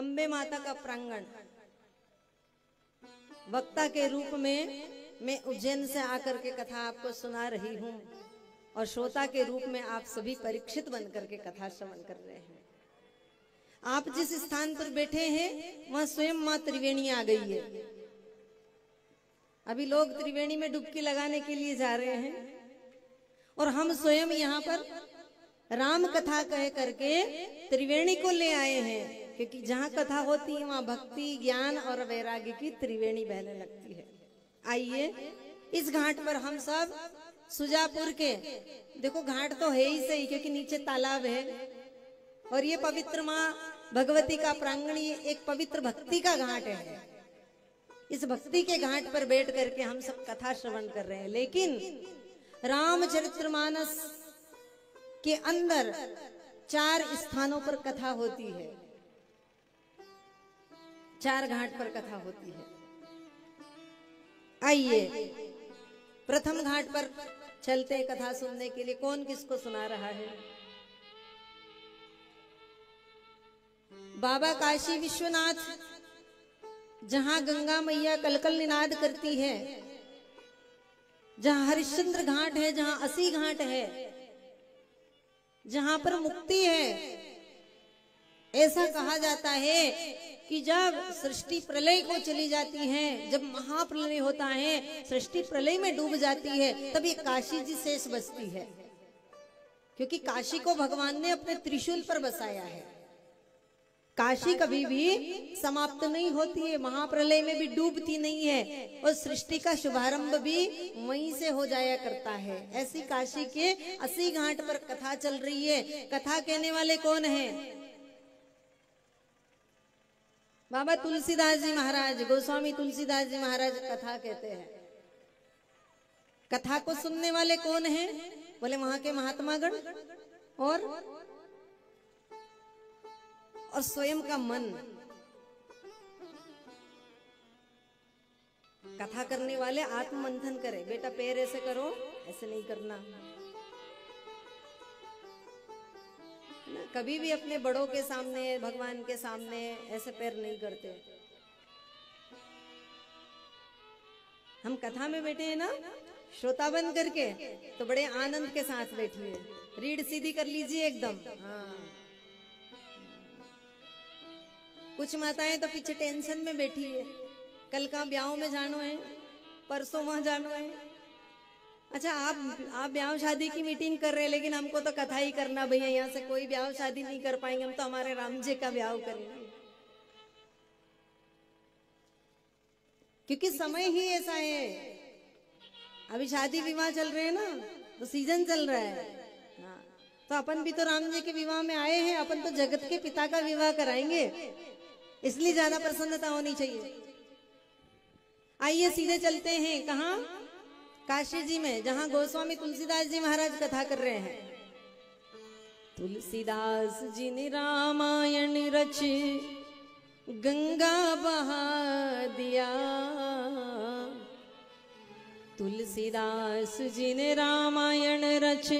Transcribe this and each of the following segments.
अम्बे माता का प्रांगण। वक्ता के रूप में मैं उज्जैन से आकर के कथा आपको सुना रही हूँ और श्रोता के रूप में आप सभी परीक्षित बनकर के कथा श्रवण कर रहे हैं। आप जिस स्थान पर बैठे हैं वहां स्वयं मां त्रिवेणी आ गई है। अभी लोग त्रिवेणी में डुबकी लगाने के लिए जा रहे हैं और हम स्वयं यहाँ पर राम कथा कह करके त्रिवेणी को ले आए हैं, क्योंकि जहाँ कथा होती है वहां भक्ति, ज्ञान और वैराग्य की त्रिवेणी बहने लगती है। आइए इस घाट पर हम सब सुजापुर के, देखो घाट तो है ही सही क्योंकि नीचे तालाब है और ये पवित्र माँ भगवती का प्रांगण, ये एक पवित्र भक्ति का घाट है। इस भक्ति के घाट पर बैठ करके हम सब कथा श्रवण कर रहे हैं। लेकिन रामचरितमानस के अंदर 4 स्थानों पर कथा होती है, 4 घाट पर कथा होती है। आइए प्रथम घाट पर चलते हैं कथा सुनने के लिए। कौन किसको सुना रहा है? बाबा काशी विश्वनाथ, जहां गंगा मैया कलकल निनाद करती है, जहां हरिश्चंद्र घाट है, जहां असी घाट है, जहां पर मुक्ति है। ऐसा कहा जाता है कि जब सृष्टि प्रलय को चली जाती है, जब महाप्रलय होता है, सृष्टि प्रलय में डूब जाती है, तब ये काशी जी शेष बसती है, क्योंकि काशी को भगवान ने अपने त्रिशूल पर बसाया है। काशी कभी भी समाप्त नहीं होती है, महाप्रलय में भी डूबती नहीं है और सृष्टि का शुभारंभ भी वहीं से हो जाया करता है। ऐसी काशी के 80 घाट पर कथा चल रही है। कथा कहने वाले कौन हैं? बाबा तुलसीदास जी महाराज, गोस्वामी तुलसीदास जी महाराज कथा कहते हैं। कथा को सुनने वाले कौन हैं? बोले वहां के महात्मागण और स्वयं का मन। कथा करने वाले आत्ममंथन करे, बेटा पैर ऐसे करो, ऐसे नहीं करना ना। कभी भी अपने बड़ों के सामने, भगवान के सामने ऐसे पैर नहीं करते। हम कथा में बैठे हैं ना, श्रोता बन करके, तो बड़े आनंद के साथ बैठिए, रीढ़ सीधी कर लीजिए एकदम। हाँ, कुछ माताएं तो पीछे टेंशन में बैठी है, कल का ब्याह में जानो है, परसों वहां जानो है। अच्छा, आप ब्याह शादी की मीटिंग कर रहे हैं, लेकिन हमको तो कथा ही करना भैया, यहाँ से कोई ब्याह शादी नहीं कर पाएंगे, हम तो हमारे राम जी का ब्याह करेंगे, क्योंकि समय ही ऐसा है। अभी शादी विवाह चल रहे हैं ना, तो सीजन चल रहा है। हाँ, तो अपन भी तो राम जी के विवाह में आए हैं, अपन तो जगत के पिता का विवाह कराएंगे, इसलिए ज्यादा प्रसन्नता होनी चाहिए। आइए सीधे चलते हैं कहाँ? काशी जी में, जहां गोस्वामी तुलसीदास जी महाराज कथा कर रहे हैं। तुलसीदास जी ने रामायण रच गंगा बहा दिया। तुलसीदास जी ने रामायण रच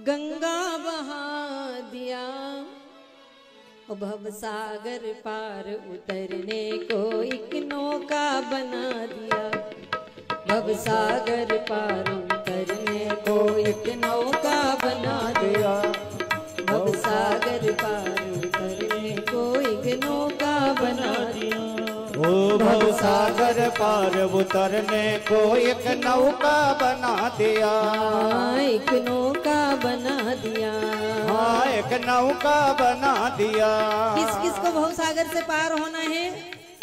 गंगा बहा दिया। भव सागर पार उतरने को एक नौका बना दिया। भव सागर पार उतरने को एक नौका बना दिया। भव सागर पार उतरने को एक नौका बना दिया। ओ भव सागर पार उतरने को एक नौका बना दिया। एक नौका बना दिया। हाँ, एक नौका बना दिया। किस किस को भव सागर से पार होना है?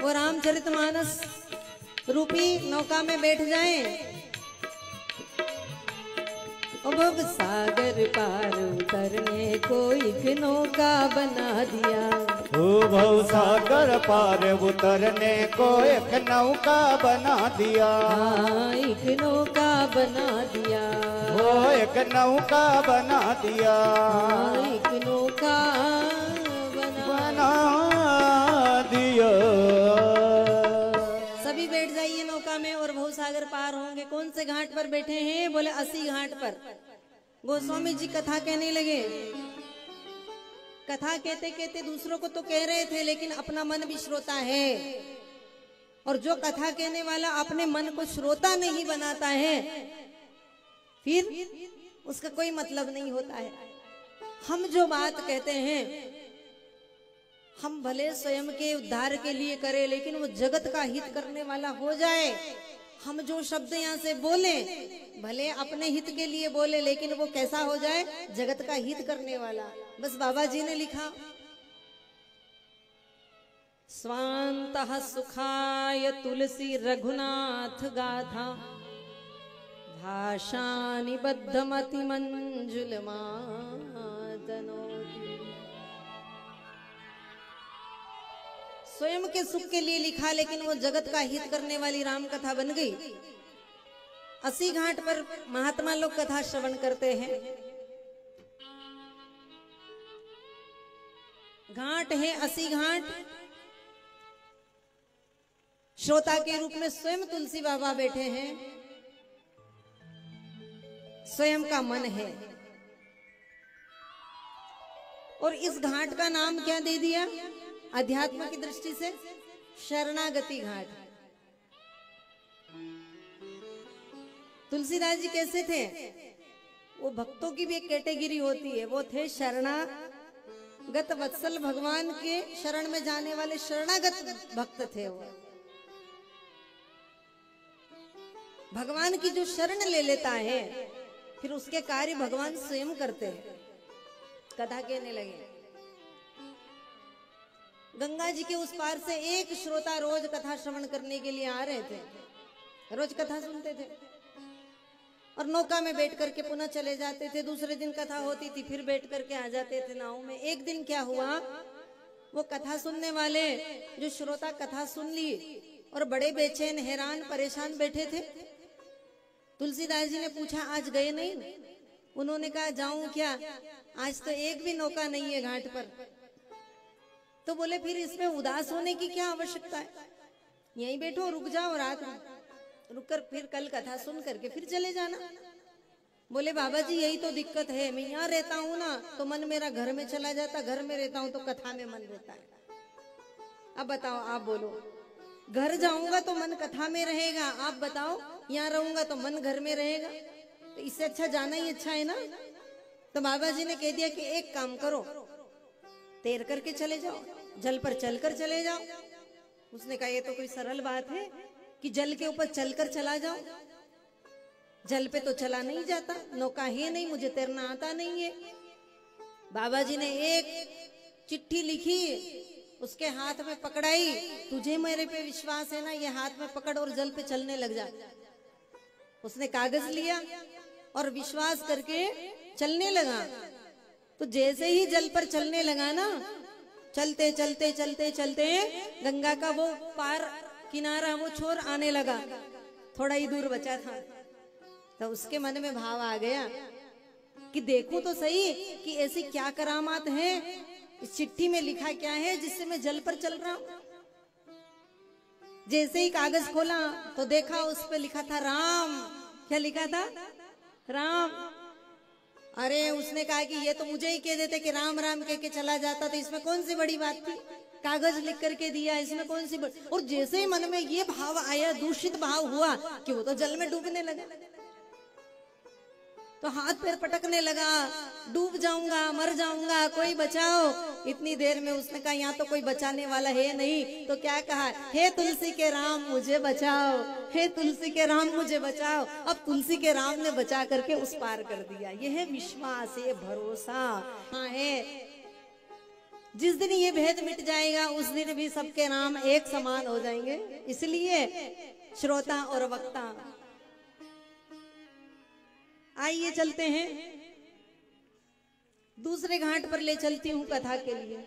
वो रामचरितमानस रूपी नौका में बैठ जाएं। भव सागर पार उतरने को एक नौका बना दिया। ओ भव सागर पार उतरने को एक नौका बना दिया। एक नौका बना दिया। ओ एक नौका बना दिया। एक नौका बना दिया। सभी बैठ जाइए नौका में और भव सागर पार होंगे। कौन से घाट पर बैठे हैं? बोले 80 घाट पर। गोस्वामी जी कथा कहने लगे। कथा कहते कहते दूसरों को तो कह रहे थे, लेकिन अपना मन भी श्रोता है। और जो कथा कहने वाला अपने मन को श्रोता नहीं बनाता है, फिर उसका कोई मतलब नहीं होता है। हम जो बात कहते हैं, हम भले स्वयं के उद्धार के लिए करें, लेकिन वो जगत का हित करने वाला हो जाए। हम जो शब्द यहाँ से बोले, भले अपने हित के लिए बोले, लेकिन वो कैसा हो जाए, जगत का हित करने वाला। बस बाबा जी ने लिखा, स्वान्तः सुखाय तुलसी रघुनाथ गाथा, भाषा निबद्धमति मंजुल मादनो। स्वयं के सुख के लिए लिखा, लेकिन वो जगत का हित करने वाली राम कथा बन गई। 80 घाट पर महात्मा लोग कथा श्रवण करते हैं। घाट है 80 घाट। श्रोता के रूप में स्वयं तुलसी बाबा बैठे हैं, स्वयं का मन है। और इस घाट का नाम क्या दे दिया अध्यात्म की दृष्टि से? शरणागति घाट। तुलसीदास जी कैसे थे? वो भक्तों की भी एक कैटेगरी होती है, वो थे शरणागत वत्सल। भगवान के शरण में जाने वाले शरणागत भक्त थे। वो भगवान की जो शरण ले लेता है, फिर उसके कार्य भगवान स्वयं करते हैं। कथा कहने लगे। गंगा जी के उस पार से एक श्रोता रोज कथा श्रवण करने के लिए आ रहे थे, रोज कथा सुनते थे और नौका में बैठ करके पुनः चले जाते थे। दूसरे दिन कथा होती थी, फिर बैठ करके आ जाते थे नाव में। एक दिन क्या हुआ, वो कथा सुनने वाले जो श्रोता कथा सुन ली और बड़े बेचैन, हैरान, परेशान बैठे थे। तुलसीदास जी ने पूछा, आज गए नहीं? उन्होंने कहा, जाऊं क्या, आज तो एक भी नौका नहीं है घाट पर। तो बोले, फिर इसमें उदास होने की क्या आवश्यकता है, यहीं बैठो, रुक जाओ, रात रुक कर फिर कल कथा सुन करके फिर चले जाना। बोले, बाबा जी यही तो दिक्कत है, मैं यहाँ रहता हूँ ना तो मन मेरा घर में चला जाता, घर में रहता हूँ तो कथा में मन रहता है। अब बताओ, आप बोलो, घर जाऊंगा तो मन कथा में रहेगा, आप बताओ यहाँ रहूंगा तो मन घर में रहेगा, तो इससे अच्छा जाना ही अच्छा है ना। तो बाबा जी ने कह दिया कि एक काम करो, तैर करके चले जाओ, जल पर चलकर चले जाओ। उसने कहा, ये तो कोई सरल बात है कि जल के ऊपर चलकर चला जाओ, जल पे तो चला नहीं जाता, नौका है नहीं, मुझे तैरना आता नहीं है। बाबा जी ने एक चिट्ठी लिखी, उसके हाथ में पकड़ाई, तुझे मेरे पे विश्वास है ना, ये हाथ में पकड़ और जल पे चलने लग जा। उसने कागज लिया और विश्वास करके चलने लगा। तो जैसे ही जल पर चलने लगा ना, चलते चलते चलते चलते गंगा का वो पार किनारा, वो छोर आने लगा, थोड़ा ही दूर बचा था। तो उसके मन में भाव आ गया कि देखूं तो सही कि ऐसी क्या करामात है, इस चिट्ठी में लिखा क्या है जिससे मैं जल पर चल रहा हूं। जैसे ही कागज खोला तो देखा उस पे लिखा था राम। क्या लिखा था? राम। अरे उसने कहा कि ये तो मुझे ही कह देते कि राम राम कह के चला जाता, तो इसमें कौन सी बड़ी बात थी, कागज लिख करके दिया, इसमें कौन सी बड़ी। और जैसे ही मन में ये भाव आया, दूषित भाव हुआ कि वो तो जल में डूबने लगा, तो हाथ पैर पटकने लगा, डूब जाऊंगा, मर जाऊंगा, कोई बचाओ। इतनी देर में उसने कहा, यहाँ तो कोई बचाने वाला है नहीं। तो क्या कहा, हे तुलसी के राम मुझे बचाओ, हे तुलसी के राम मुझे बचाओ। अब तुलसी के राम ने बचा करके उस पार कर दिया। यह है विश्वास, ये भरोसा। हाँ है, जिस दिन ये भेद मिट जाएगा उस दिन भी सबके नाम एक समान हो जाएंगे। इसलिए श्रोता और वक्ता। आइए चलते हैं, दूसरे घाट पर ले चलती हूँ कथा के लिए।